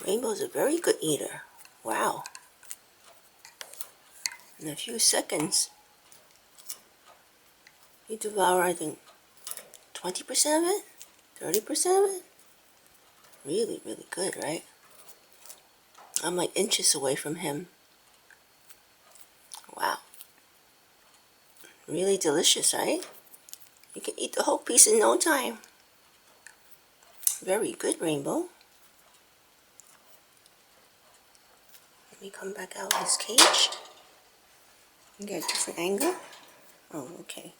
Rainbow's a very good eater. Wow. In a few seconds, he devoured, I think, 20% of it? 30% of it? Really, really good, right? I'm like inches away from him. Wow. Really delicious, right? You can eat the whole piece in no time. Very good, Rainbow. Let me come back out of his cage and get a different angle. Oh, okay.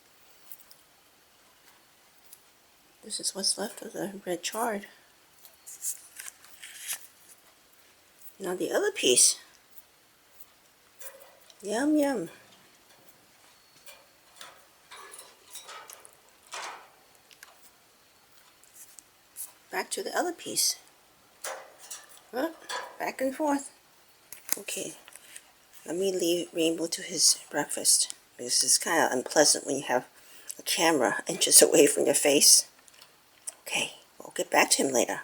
This is what's left of the red chard. Now the other piece. Yum, yum. Back to the other piece. Back and forth. Okay, let me leave Rainbow to his breakfast. This is kind of unpleasant when you have a camera inches away from your face. Okay, we'll get back to him later.